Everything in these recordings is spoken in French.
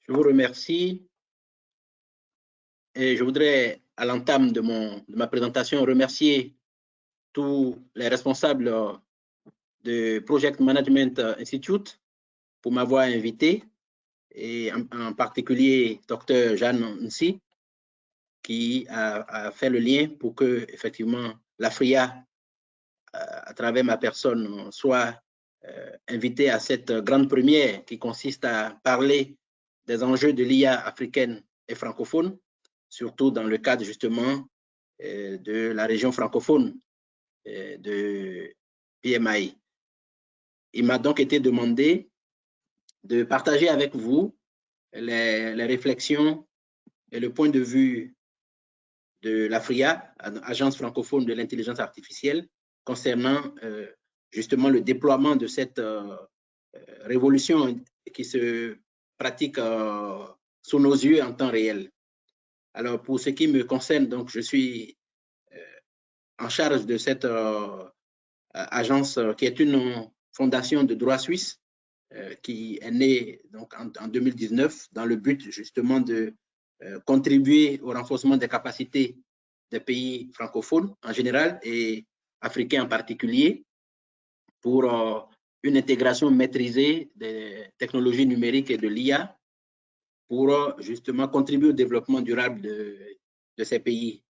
Je vous remercie et je voudrais, à l'entame de ma présentation, remercier tous les responsables de Project Management Institute pour m'avoir invité, et en particulier Dr Jeanne Nsi, qui a fait le lien pour que, effectivement, l'AFRIA, à travers ma personne, soit invitée à cette grande première qui consiste à parler des enjeux de l'IA africaine et francophone, surtout dans le cadre justement de la région francophone de PMI. Il m'a donc été demandé de partager avec vous les réflexions et le point de vue de l'AFRIA, Agence francophone de l'intelligence artificielle, concernant justement le déploiement de cette révolution qui se pratique sous nos yeux en temps réel. Alors, pour ce qui me concerne, donc, je suis en charge de cette agence qui est une fondation de droit suisse qui est née donc, en 2019 dans le but justement de contribuer au renforcement des capacités des pays francophones en général et africains en particulier pour une intégration maîtrisée des technologies numériques et de l'IA pour justement contribuer au développement durable de ces pays.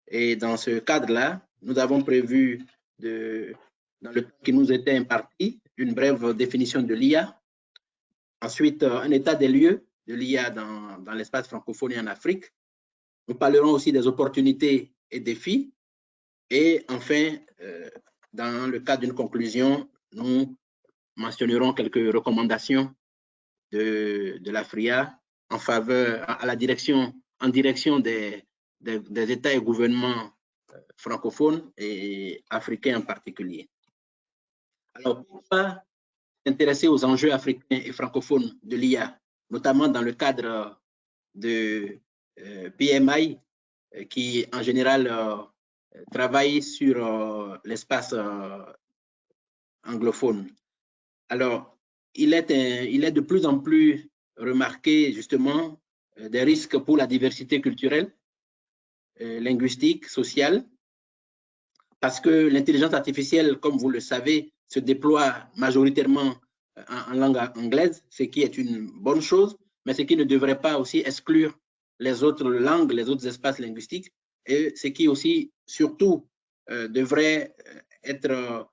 Et dans ce cadre-là, nous avons prévu, dans le temps qui nous était imparti, une brève définition de l'IA, ensuite un état des lieux de l'IA dans l'espace francophone et en Afrique. Nous parlerons aussi des opportunités et défis. Et enfin, dans le cadre d'une conclusion, nous mentionnerons quelques recommandations de l'AFRIA en faveur, en direction des États et gouvernements francophones et africains en particulier. Alors, pourquoi s'intéresser aux enjeux africains et francophones de l'IA, notamment dans le cadre de PMI, qui en général travaille sur l'espace anglophone. Alors, il est de plus en plus remarqué justement des risques pour la diversité culturelle, linguistique, sociale, parce que l'intelligence artificielle, comme vous le savez, se déploie majoritairement en langue anglaise, ce qui est une bonne chose, mais ce qui ne devrait pas aussi exclure les autres langues, les autres espaces linguistiques, et ce qui aussi, surtout, devrait être,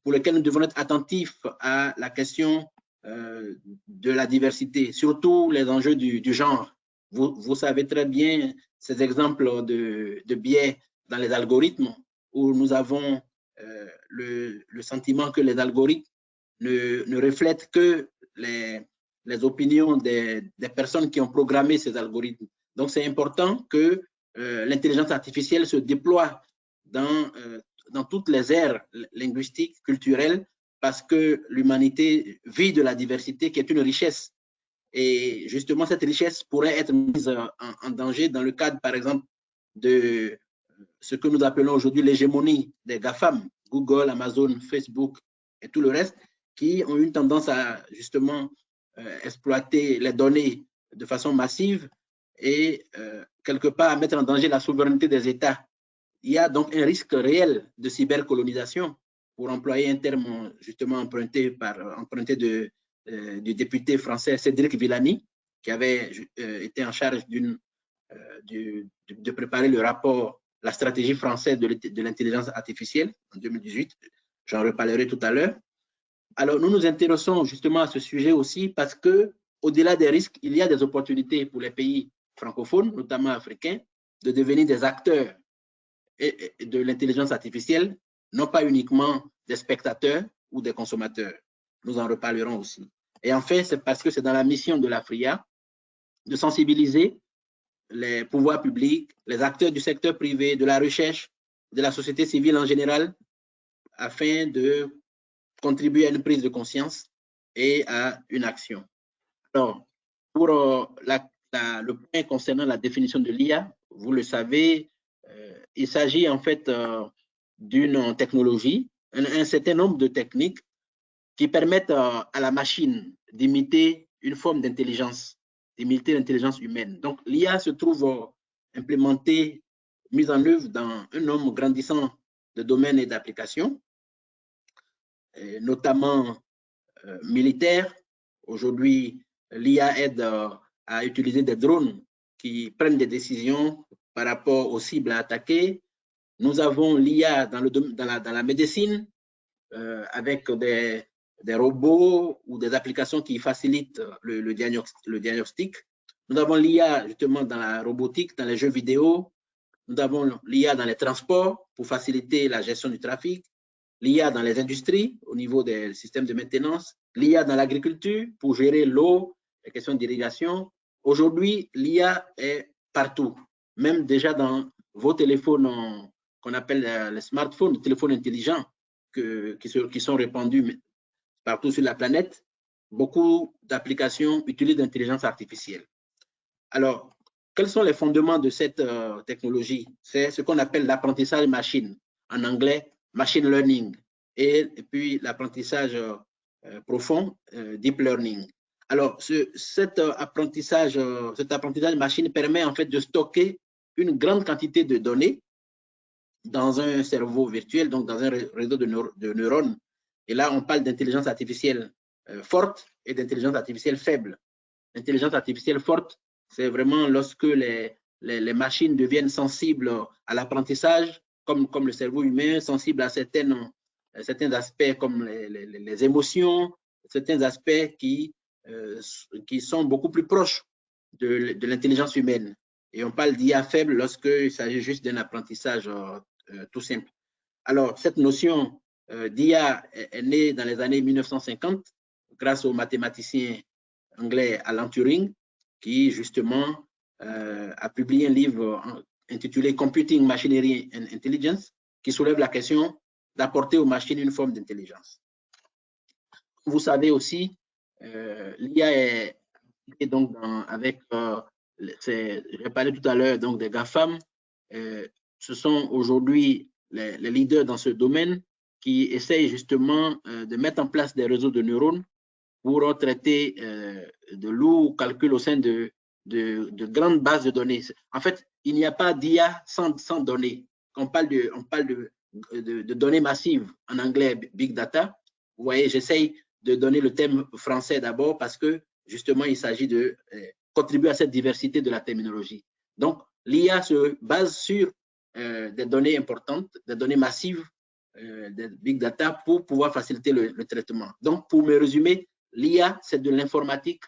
pour lequel nous devons être attentifs à la question de la diversité, surtout les enjeux du genre. Vous savez très bien ces exemples de biais dans les algorithmes où nous avons le sentiment que les algorithmes ne reflètent que les opinions des personnes qui ont programmé ces algorithmes. Donc, c'est important que l'intelligence artificielle se déploie dans toutes les aires linguistiques, culturelles, parce que l'humanité vit de la diversité qui est une richesse. Et justement, cette richesse pourrait être mise en danger dans le cadre, par exemple, de ce que nous appelons aujourd'hui l'hégémonie des GAFAM, Google, Amazon, Facebook et tout le reste, qui ont une tendance à justement exploiter les données de façon massive et quelque part à mettre en danger la souveraineté des États. Il y a donc un risque réel de cybercolonisation, pour employer un terme justement emprunté du député français Cédric Villani, qui avait été en charge de préparer le rapport La stratégie française de l'intelligence artificielle en 2018. J'en reparlerai tout à l'heure. Alors, nous nous intéressons justement à ce sujet aussi parce que, au-delà des risques, il y a des opportunités pour les pays francophones, notamment africains, de devenir des acteurs de l'intelligence artificielle, non pas uniquement des spectateurs ou des consommateurs. Nous en reparlerons aussi. Et enfin, c'est parce que c'est dans la mission de l'AFRIA de sensibiliser les pouvoirs publics, les acteurs du secteur privé, de la recherche, de la société civile en général, afin de contribuer à une prise de conscience et à une action. Alors, pour le point concernant la définition de l'IA, vous le savez, il s'agit en fait d'une technologie, un certain nombre de techniques qui permettent à la machine d'imiter une forme d'intelligence, d'imiter l'intelligence humaine. Donc, l'IA se trouve implémentée, mise en œuvre dans un nombre grandissant de domaines et d'applications, notamment militaires. Aujourd'hui, l'IA aide à utiliser des drones qui prennent des décisions par rapport aux cibles à attaquer. Nous avons l'IA dans la médecine, avec des robots ou des applications qui facilitent le diagnostic. Nous avons l'IA justement dans la robotique, dans les jeux vidéo. Nous avons l'IA dans les transports pour faciliter la gestion du trafic. L'IA dans les industries au niveau des systèmes de maintenance. L'IA dans l'agriculture pour gérer l'eau, les questions d'irrigation. Aujourd'hui, l'IA est partout, même déjà dans vos téléphones qu'on appelle les smartphones, les téléphones intelligents qui sont répandus partout sur la planète. Beaucoup d'applications utilisent l'intelligence artificielle. Alors, quels sont les fondements de cette technologie? C'est ce qu'on appelle l'apprentissage machine, en anglais, machine learning, et puis l'apprentissage profond, deep learning. Alors, cet apprentissage machine permet en fait de stocker une grande quantité de données dans un cerveau virtuel, donc dans un réseau de neurones. Et là, on parle d'intelligence artificielle forte et d'intelligence artificielle faible. L'intelligence artificielle forte, c'est vraiment lorsque les machines deviennent sensibles à l'apprentissage, comme le cerveau humain, sensibles à certains aspects comme les émotions, certains aspects qui sont beaucoup plus proches de l'intelligence humaine. Et on parle d'IA faible lorsqu'il s'agit juste d'un apprentissage tout simple. Alors, cette notion d'IA est née dans les années 1950 grâce au mathématicien anglais Alan Turing, qui justement a publié un livre intitulé Computing, Machinery and Intelligence, qui soulève la question d'apporter aux machines une forme d'intelligence. Vous savez aussi, l'IA est donc avec, j'ai parlé tout à l'heure donc des GAFAM, ce sont aujourd'hui les leaders dans ce domaine qui essayent justement de mettre en place des réseaux de neurones pour traiter de lourds calculs au sein de grandes bases de données. En fait, il n'y a pas d'IA sans données. On parle de données massives, en anglais big data. Vous voyez, j'essaye de donner le terme français d'abord parce que justement, il s'agit de contribuer à cette diversité de la terminologie. Donc, l'IA se base sur des données importantes, des données massives, des big data pour pouvoir faciliter le traitement. Donc, pour me résumer, l'IA, c'est de l'informatique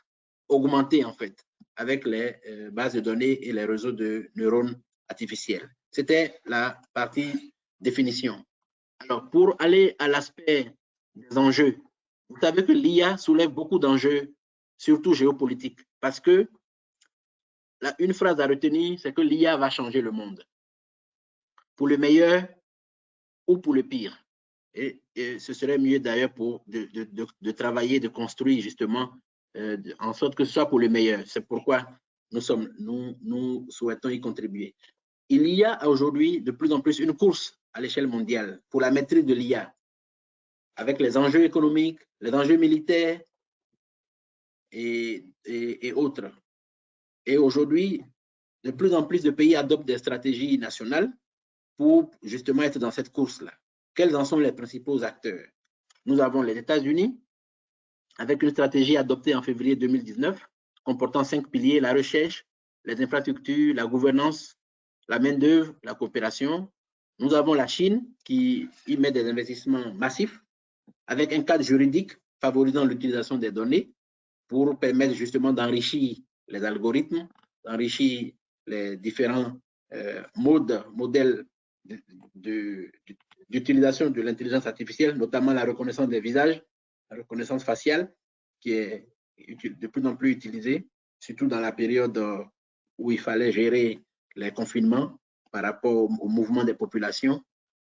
augmentée en fait, avec les bases de données et les réseaux de neurones artificiels. C'était la partie définition. Alors, pour aller à l'aspect des enjeux, vous savez que l'IA soulève beaucoup d'enjeux, surtout géopolitiques, parce que une phrase à retenir, c'est que l'IA va changer le monde, pour le meilleur ou pour le pire. Et ce serait mieux d'ailleurs de travailler, de construire justement en sorte que ce soit pour le meilleur. C'est pourquoi nous souhaitons y contribuer. Il y a aujourd'hui de plus en plus une course à l'échelle mondiale pour la maîtrise de l'IA, avec les enjeux économiques, les enjeux militaires et autres. Et aujourd'hui, de plus en plus de pays adoptent des stratégies nationales pour justement être dans cette course-là. Quels en sont les principaux acteurs? Nous avons les États-Unis, avec une stratégie adoptée en février 2019, comportant 5 piliers: la recherche, les infrastructures, la gouvernance, la main-d'œuvre, la coopération. Nous avons la Chine, qui y met des investissements massifs, avec un cadre juridique favorisant l'utilisation des données pour permettre justement d'enrichir les algorithmes, d'enrichir les différents modèles d'utilisation de l'intelligence artificielle, notamment la reconnaissance des visages, la reconnaissance faciale, qui est de plus en plus utilisée, surtout dans la période où il fallait gérer les confinements par rapport au mouvement des populations.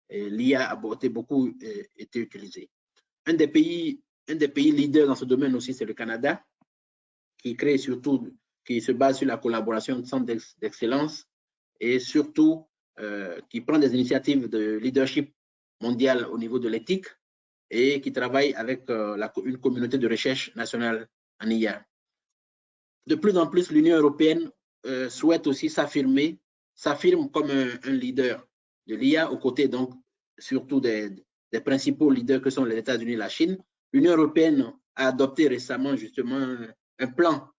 L'IA a beaucoup été utilisée. Un des pays leaders dans ce domaine aussi, c'est le Canada, qui se base sur la collaboration de centres d'excellence et surtout qui prend des initiatives de leadership mondial au niveau de l'éthique et qui travaille avec une communauté de recherche nationale en IA. de plus en plus, l'Union européenne souhaite aussi s'affirme comme un leader de l'IA, aux côtés donc surtout des principaux leaders que sont les États-Unis et la Chine. L'Union européenne a adopté récemment justement un plan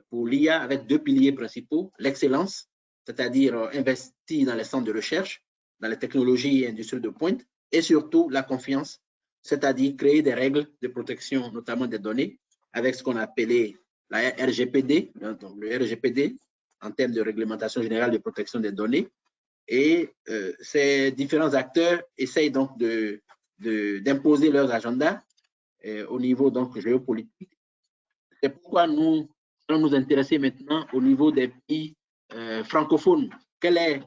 pour l'IA avec 2 piliers principaux, l'excellence, c'est-à-dire investir dans les centres de recherche, dans les technologies et industries de pointe, et surtout la confiance, c'est-à-dire créer des règles de protection, notamment des données, avec ce qu'on a appelé la RGPD, donc le RGPD, en termes de réglementation générale de protection des données. Et ces différents acteurs essayent donc d'imposer leurs agendas au niveau donc géopolitique. C'est pourquoi nous allons nous intéresser maintenant au niveau des pays francophones. Quelle est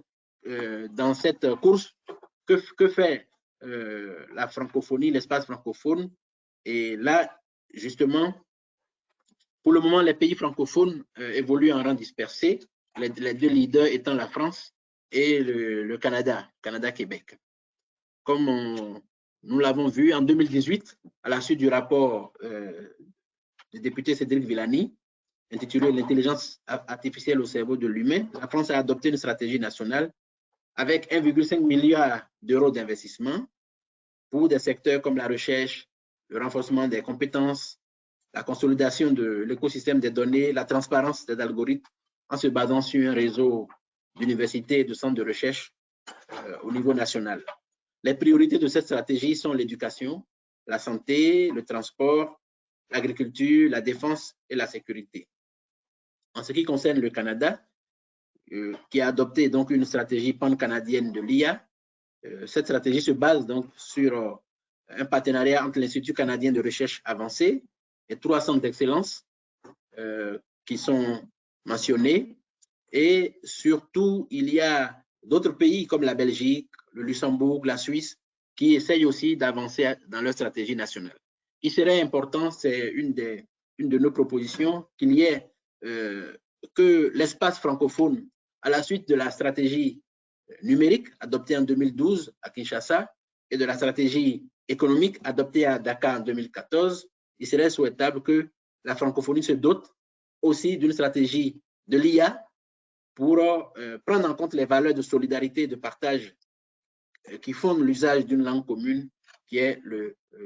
dans cette course, que fait la francophonie, l'espace francophone? Et là, justement, pour le moment, les pays francophones évoluent en rang dispersé, les 2 leaders étant la France et le Canada-Québec. Comme nous l'avons vu en 2018, à la suite du rapport du député Cédric Villani, intitulé « L'intelligence artificielle au cerveau de l'humain », la France a adopté une stratégie nationale avec 1,5 milliard d'euros d'investissement pour des secteurs comme la recherche, le renforcement des compétences, la consolidation de l'écosystème des données, la transparence des algorithmes, en se basant sur un réseau d'universités et de centres de recherche au niveau national. Les priorités de cette stratégie sont l'éducation, la santé, le transport, l'agriculture, la défense et la sécurité. En ce qui concerne le Canada, qui a adopté donc une stratégie pan-canadienne de l'IA, cette stratégie se base donc sur un partenariat entre l'Institut canadien de recherche avancée et 3 centres d'excellence qui sont mentionnés. Et surtout, il y a d'autres pays comme la Belgique, le Luxembourg, la Suisse, qui essayent aussi d'avancer dans leur stratégie nationale. Il serait important, c'est une de nos propositions, qu'il y ait que l'espace francophone, à la suite de la stratégie numérique adoptée en 2012 à Kinshasa et de la stratégie économique adoptée à Dakar en 2014, il serait souhaitable que la francophonie se dote aussi d'une stratégie de l'IA pour prendre en compte les valeurs de solidarité et de partage qui fondent l'usage d'une langue commune qui est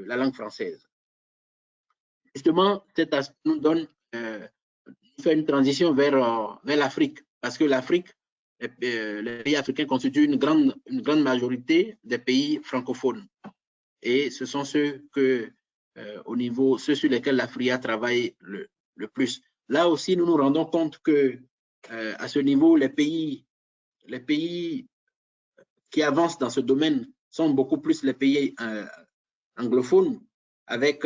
la langue française. Justement, cet aspect nous donne fait une transition vers l'Afrique, parce que l'Afrique, les pays africains constituent une grande majorité des pays francophones. Et ce sont ceux sur lesquels l'Afrique travaille le plus. Là aussi, nous nous rendons compte que à ce niveau, les pays qui avancent dans ce domaine sont beaucoup plus les pays anglophones, avec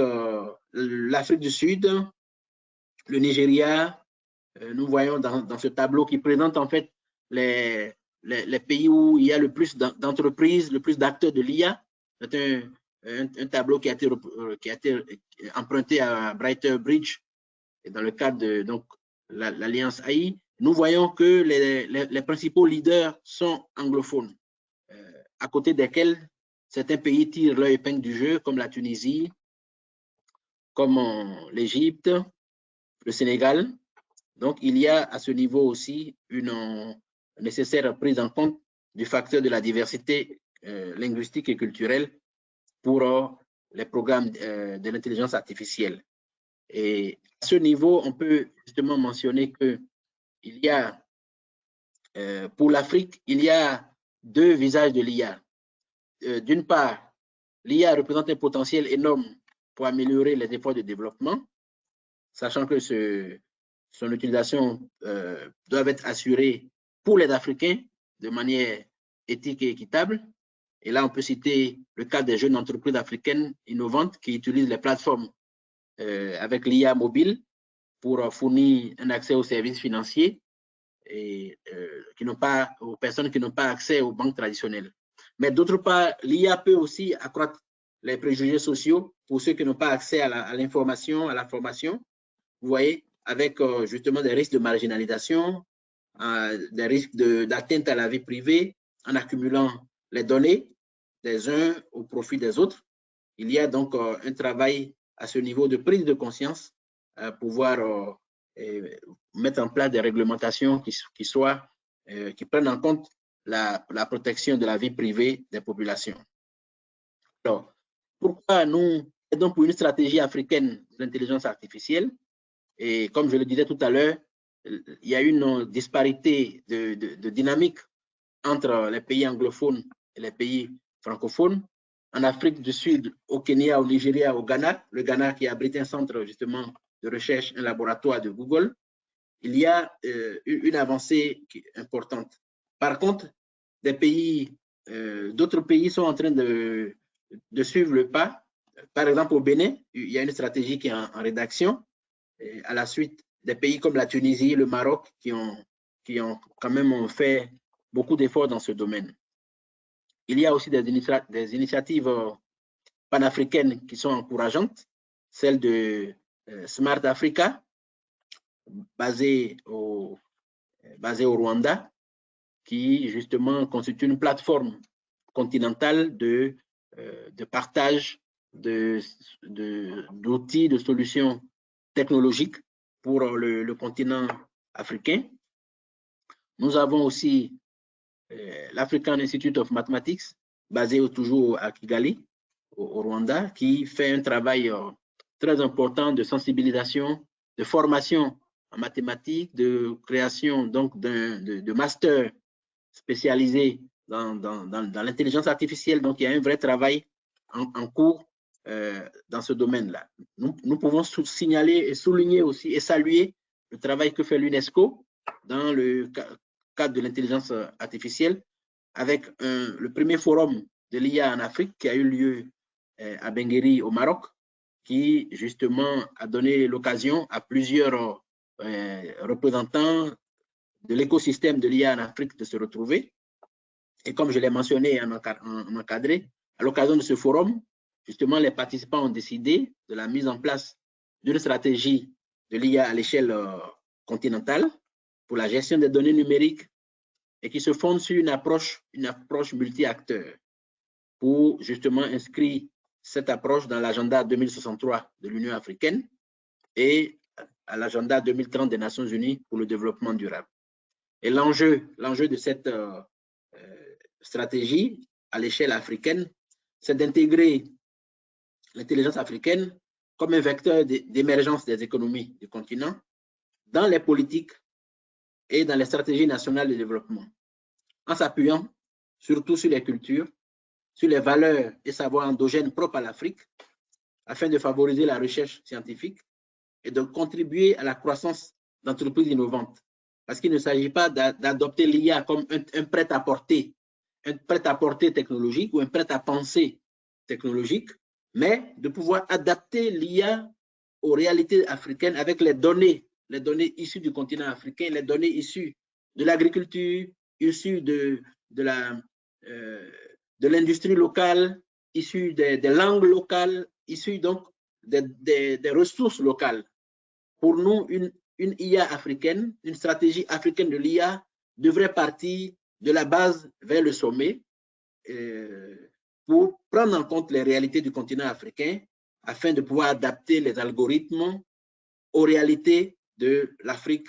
l'Afrique du Sud, le Nigeria. Nous voyons dans ce tableau qui présente en fait les pays où il y a le plus d'entreprises, le plus d'acteurs de l'IA. C'est un tableau qui a été emprunté à Brighter Bridge et dans le cadre de l'Alliance AI. Nous voyons que les principaux leaders sont anglophones, à côté desquels certains pays tirent leur épingle du jeu, comme la Tunisie, comme l'Égypte, le Sénégal. Donc, il y a à ce niveau aussi une nécessaire prise en compte du facteur de la diversité linguistique et culturelle pour les programmes de l'intelligence artificielle. Et à ce niveau, on peut justement mentionner qu'il y a, pour l'Afrique, il y a 2 visages de l'IA. D'une part, l'IA représente un potentiel énorme pour améliorer les efforts de développement, sachant que son utilisation doit être assurée pour les Africains de manière éthique et équitable. Et là, on peut citer le cas des jeunes entreprises africaines innovantes qui utilisent les plateformes avec l'IA mobile pour fournir un accès aux services financiers et aux personnes qui n'ont pas accès aux banques traditionnelles. Mais d'autre part, l'IA peut aussi accroître les préjugés sociaux pour ceux qui n'ont pas accès à l'information, à la formation. Vous voyez, avec justement des risques de marginalisation, des risques d'atteinte à la vie privée en accumulant les données des uns au profit des autres. Il y a donc un travail à ce niveau de prise de conscience pour voir mettre en place des réglementations qui prennent en compte la protection de la vie privée des populations. Alors, pourquoi nous aidons pour une stratégie africaine de l'intelligence artificielle? Et comme je le disais tout à l'heure, il y a une disparité de dynamique entre les pays anglophones et les pays francophones. En Afrique du Sud, au Kenya, au Nigeria, au Ghana, le Ghana qui abrite un centre justement de recherche, un laboratoire de Google, il y a une avancée importante. Par contre, d'autres pays sont en train de suivre le pas. Par exemple, au Bénin, il y a une stratégie qui est en rédaction. Et à la suite, des pays comme la Tunisie, le Maroc, qui ont quand même fait beaucoup d'efforts dans ce domaine. Il y a aussi des initiatives panafricaines qui sont encourageantes, celle de Smart Africa, basée au Rwanda, qui justement constitue une plateforme continentale de partage d'outils, de solutions technologiques pour le continent africain. Nous avons aussi l'African Institute of Mathematics, basé toujours à Kigali, au Rwanda, qui fait un travail très important de sensibilisation, de formation en mathématiques, de création donc de master spécialisé dans l'intelligence artificielle. Donc, il y a un vrai travail en cours dans ce domaine-là. Nous pouvons signaler et souligner aussi et saluer le travail que fait l'UNESCO dans le cadre de l'intelligence artificielle avec le premier forum de l'IA en Afrique qui a eu lieu à Bengueri au Maroc, qui justement a donné l'occasion à plusieurs représentants de l'écosystème de l'IA en Afrique de se retrouver. Et comme je l'ai mentionné en encadré, à l'occasion de ce forum, justement, les participants ont décidé de la mise en place d'une stratégie de l'IA à l'échelle continentale pour la gestion des données numériques et qui se fonde sur une approche multi-acteurs pour justement inscrire cette approche dans l'agenda 2063 de l'Union africaine et à l'agenda 2030 des Nations Unies pour le développement durable. Et l'enjeu de cette stratégie à l'échelle africaine, c'est d'intégrer l'intelligence africaine comme un vecteur d'émergence des économies du continent dans les politiques et dans les stratégies nationales de développement, en s'appuyant surtout sur les cultures, sur les valeurs et savoirs endogènes propres à l'Afrique, afin de favoriser la recherche scientifique et de contribuer à la croissance d'entreprises innovantes. Parce qu'il ne s'agit pas d'adopter l'IA comme un prêt-à-porter technologique ou un prêt-à-penser technologique, mais de pouvoir adapter l'IA aux réalités africaines avec les données issues du continent africain, les données issues de l'agriculture, issues de l'industrie locale, issues des langues locales, issues donc des ressources locales. Pour nous, une IA africaine, une stratégie africaine de l'IA devrait partir de la base vers le sommet pour prendre en compte les réalités du continent africain afin de pouvoir adapter les algorithmes aux réalités de l'Afrique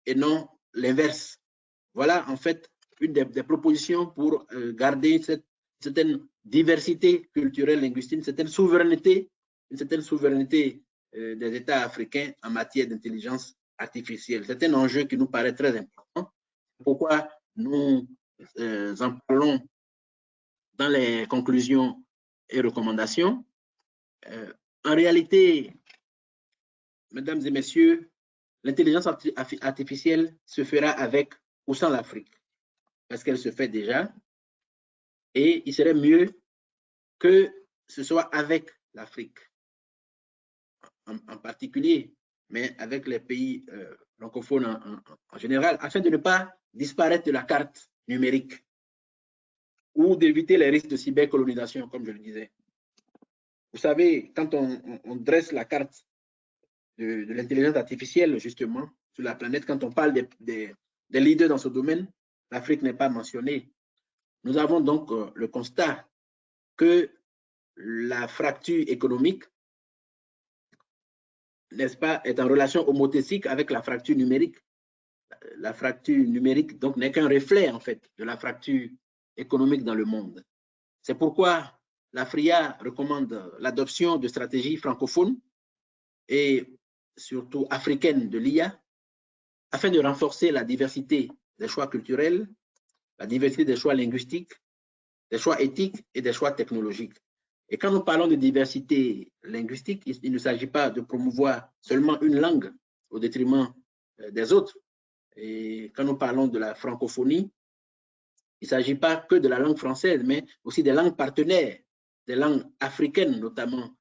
et non l'inverse. Voilà en fait une des propositions pour garder cette certaine diversité culturelle, linguistique, une certaine souveraineté des États africains en matière d'intelligence artificielle. C'est un enjeu qui nous paraît très important. Pourquoi nous en parlons dans les conclusions et recommandations. En réalité, mesdames et messieurs, l'intelligence artificielle se fera avec ou sans l'Afrique, parce qu'elle se fait déjà, et il serait mieux que ce soit avec l'Afrique en particulier, mais avec les pays francophones en général, afin de ne pas disparaître de la carte numérique ou d'éviter les risques de cybercolonisation, comme je le disais. Vous savez, quand on dresse la carte de l'intelligence artificielle, justement, sur la planète, quand on parle des leaders dans ce domaine, l'Afrique n'est pas mentionnée. Nous avons donc le constat que la fracture économique n'est-ce pas, est en relation homothétique avec la fracture numérique. La fracture numérique, donc, n'est qu'un reflet, en fait, de la fracture économique dans le monde. C'est pourquoi la FRIA recommande l'adoption de stratégies francophones et surtout africaines de l'IA afin de renforcer la diversité des choix culturels, la diversité des choix linguistiques, des choix éthiques et des choix technologiques. Et quand nous parlons de diversité linguistique, il ne s'agit pas de promouvoir seulement une langue au détriment des autres. Et quand nous parlons de la francophonie, il ne s'agit pas que de la langue française, mais aussi des langues partenaires, des langues africaines notamment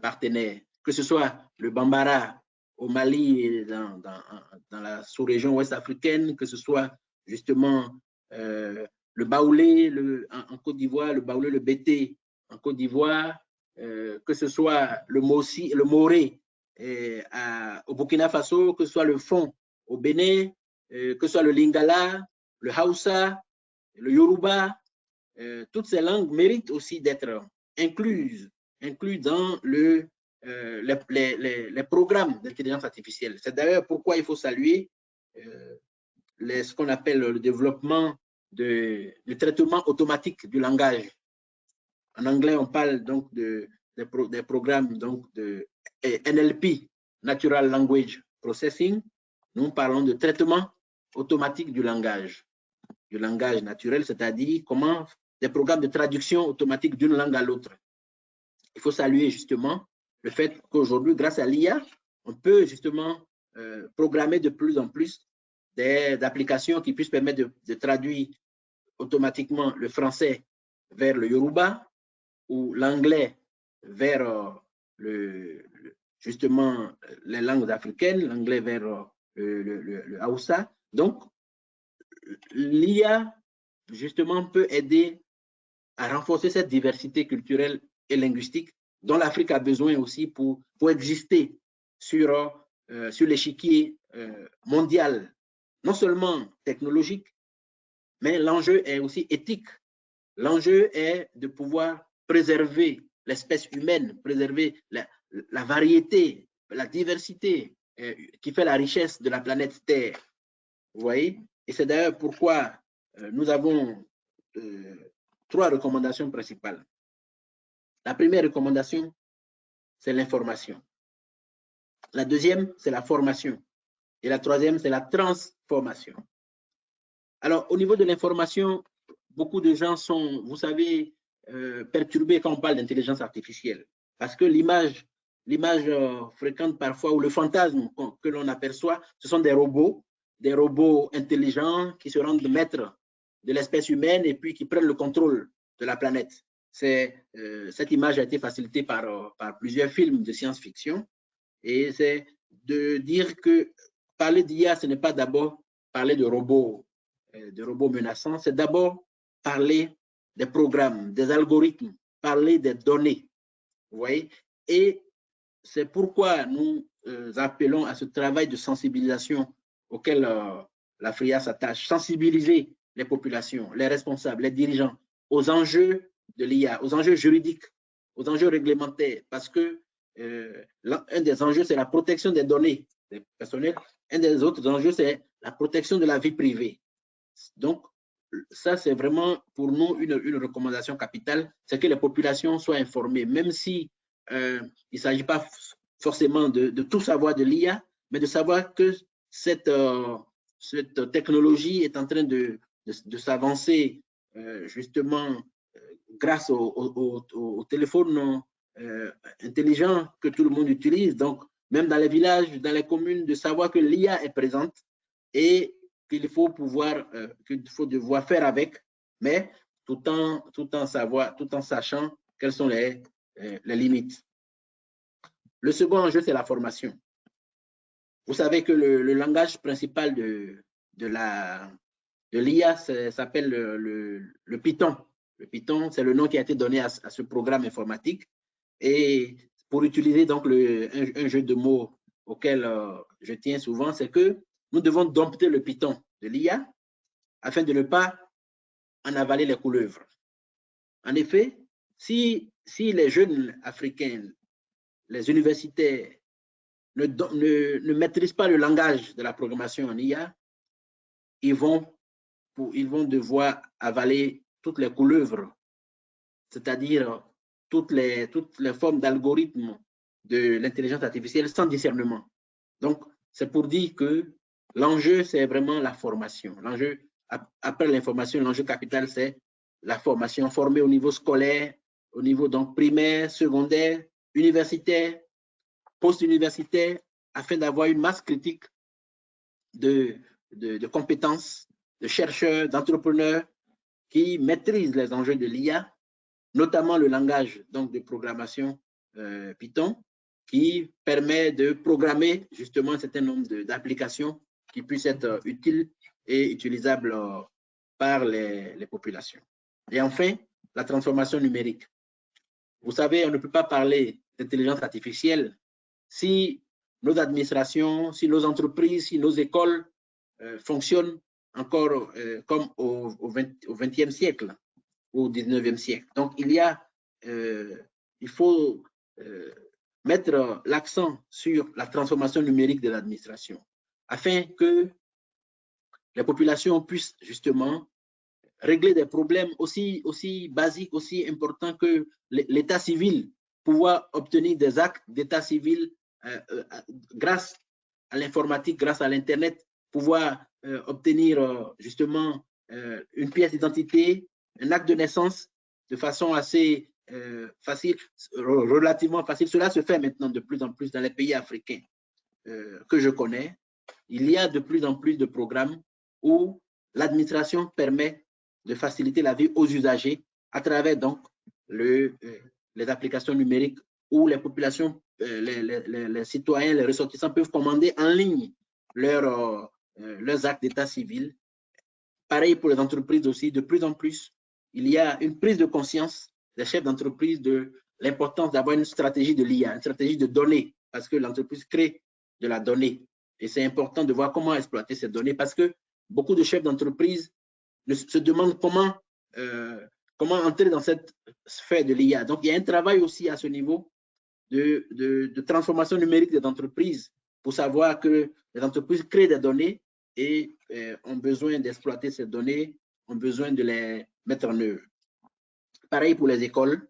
partenaires, que ce soit le Bambara au Mali et dans la sous-région ouest africaine, que ce soit justement le Baoulé en Côte d'Ivoire, le Baoulé, le Bété en Côte d'Ivoire, que ce soit le Mossi, le Moré au Burkina Faso, que ce soit le Fon au Bénin, que ce soit le Lingala, le Hausa, le Yoruba, toutes ces langues méritent aussi d'être incluses dans les programmes d'intelligence artificielle. C'est d'ailleurs pourquoi il faut saluer ce qu'on appelle le développement du traitement automatique du langage. En anglais, on parle donc des programmes donc de NLP, Natural Language Processing. Nous parlons de traitement automatique du langage naturel, c'est-à-dire comment des programmes de traduction automatique d'une langue à l'autre. Il faut saluer justement le fait qu'aujourd'hui, grâce à l'IA, on peut justement programmer de plus en plus des applications qui puissent permettre de traduire automatiquement le français vers le Yoruba ou l'anglais vers justement les langues africaines, l'anglais vers le Hausa. Donc, l'IA, justement, peut aider à renforcer cette diversité culturelle et linguistique dont l'Afrique a besoin aussi pour exister sur l'échiquier mondial, non seulement technologique, mais l'enjeu est aussi éthique. L'enjeu est de pouvoir préserver l'espèce humaine, préserver la variété, la diversité qui fait la richesse de la planète Terre. Vous voyez? Et c'est d'ailleurs pourquoi nous avons 3 recommandations principales. La première recommandation, c'est l'information. La deuxième, c'est la formation. Et la troisième, c'est la transformation. Alors, au niveau de l'information, beaucoup de gens sont, vous savez, perturbés quand on parle d'intelligence artificielle. Parce que l'image fréquente parfois, ou le fantasme que l'on aperçoit, ce sont des robots intelligents qui se rendent maîtres de l'espèce humaine et puis qui prennent le contrôle de la planète. Cette image a été facilitée par plusieurs films de science-fiction. Et c'est de dire que parler d'IA, ce n'est pas d'abord parler de robots menaçants, c'est d'abord parler des programmes, des algorithmes, parler des données. Vous voyez? Et c'est pourquoi nous appelons à ce travail de sensibilisation auquel la FRIA s'attache, sensibiliser les populations, les responsables, les dirigeants aux enjeux de l'IA, aux enjeux juridiques, aux enjeux réglementaires, parce que un des enjeux, c'est la protection des données personnelles. Un des autres enjeux, c'est la protection de la vie privée. Donc, ça, c'est vraiment pour nous une recommandation capitale, c'est que les populations soient informées, même si il ne s'agit pas forcément de tout savoir de l'IA, mais de savoir que cette technologie est en train de s'avancer justement grâce au téléphone intelligent que tout le monde utilise. Donc, même dans les villages, dans les communes, de savoir que l'IA est présente et qu'il faut devoir faire avec, mais tout en sachant quelles sont les limites. Le second enjeu, c'est la formation. Vous savez que le langage principal de l'IA s'appelle le Python. Le Python, c'est le nom qui a été donné à ce programme informatique. Et pour utiliser donc un jeu de mots auquel je tiens souvent, c'est que nous devons dompter le Python de l'IA afin de ne pas en avaler les couleuvres. En effet, si les jeunes africains, les universitaires ne maîtrisent pas le langage de la programmation en IA, ils vont devoir avaler toutes les couleuvres, c'est-à-dire toutes les formes d'algorithmes de l'intelligence artificielle sans discernement. Donc, c'est pour dire que l'enjeu, c'est vraiment la formation. L'enjeu, après l'information, l'enjeu capital, c'est la formation, formée au niveau scolaire, au niveau donc primaire, secondaire, universitaire, post-universitaire, afin d'avoir une masse critique de compétences, de chercheurs, d'entrepreneurs qui maîtrisent les enjeux de l'IA, notamment le langage donc, de programmation Python, qui permet de programmer justement un certain nombre d'applications qui puissent être utiles et utilisables par les populations. Et enfin, la transformation numérique. Vous savez, on ne peut pas parler d'intelligence artificielle si nos administrations, si nos entreprises, si nos écoles fonctionnent encore comme au XXe siècle, au XIXe siècle. Donc, il faut mettre l'accent sur la transformation numérique de l'administration afin que les populations puissent justement régler des problèmes aussi basiques, aussi importants que l'état civil, pouvoir obtenir des actes d'état civil grâce à l'informatique, grâce à l'Internet, pouvoir obtenir justement une pièce d'identité, un acte de naissance de façon assez facile, relativement facile. Cela se fait maintenant de plus en plus dans les pays africains que je connais. Il y a de plus en plus de programmes où l'administration permet de faciliter la vie aux usagers à travers donc les applications numériques où les populations, les citoyens, les ressortissants peuvent commander en ligne leurs actes d'état civil. Pareil pour les entreprises aussi, de plus en plus, il y a une prise de conscience des chefs d'entreprise de l'importance d'avoir une stratégie de l'IA, une stratégie de données, parce que l'entreprise crée de la donnée. Et c'est important de voir comment exploiter ces données, parce que beaucoup de chefs d'entreprise se demandent comment entrer dans cette sphère de l'IA. Donc, il y a un travail aussi à ce niveau de transformation numérique des entreprises pour savoir que les entreprises créent des données et ont besoin d'exploiter ces données, ont besoin de les mettre en œuvre. Pareil pour les écoles.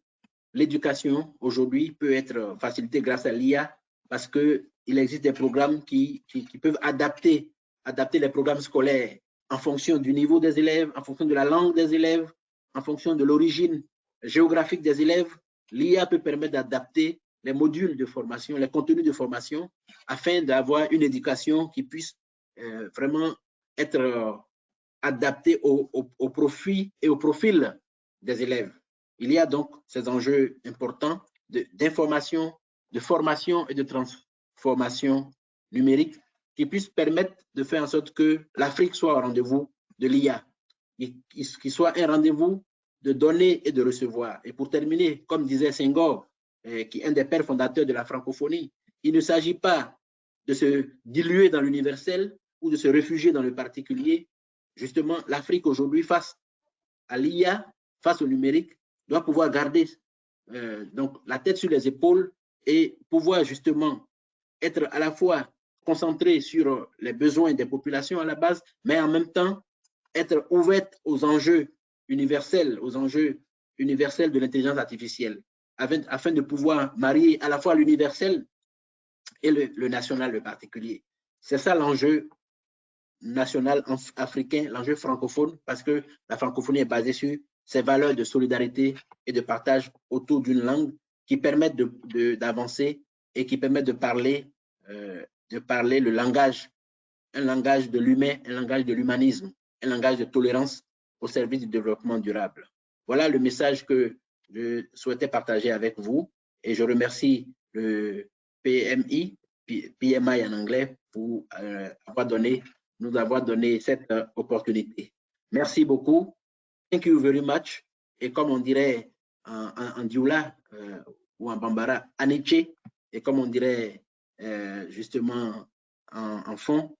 L'éducation aujourd'hui peut être facilitée grâce à l'IA parce qu'il existe des programmes qui peuvent adapter les programmes scolaires en fonction du niveau des élèves, en fonction de la langue des élèves, en fonction de l'origine géographique des élèves. L'IA peut permettre d'adapter les modules de formation, les contenus de formation, afin d'avoir une éducation qui puisse vraiment être adaptée au profit et au profil des élèves. Il y a donc ces enjeux importants d'information, de formation et de transformation numérique qui puissent permettre de faire en sorte que l'Afrique soit au rendez-vous de l'IA, qu'il soit un rendez-vous de donner et de recevoir. Et pour terminer, comme disait Senghor, qui est un des pères fondateurs de la francophonie, il ne s'agit pas de se diluer dans l'universel ou de se réfugier dans le particulier. Justement, l'Afrique aujourd'hui, face à l'IA, face au numérique, doit pouvoir garder donc la tête sur les épaules et pouvoir justement être à la fois concentré sur les besoins des populations à la base, mais en même temps être ouverte aux enjeux universels, de l'intelligence artificielle, afin de pouvoir marier à la fois l'universel et le national, le particulier. C'est ça l'enjeu national africain, l'enjeu francophone, parce que la francophonie est basée sur ces valeurs de solidarité et de partage autour d'une langue qui permettent d'avancer et qui permettent de parler le langage, un langage de l'humain, un langage de l'humanisme, un langage de tolérance au service du développement durable. Voilà le message que je souhaitais partager avec vous et je remercie le PMI en anglais, pour nous avoir donné cette opportunité. Merci beaucoup. Thank you very much. Et comme on dirait en Dioula ou en Bambara, Aniche, et comme on dirait justement en fond,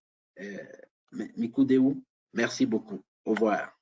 Mikoudéou, merci beaucoup. Au revoir.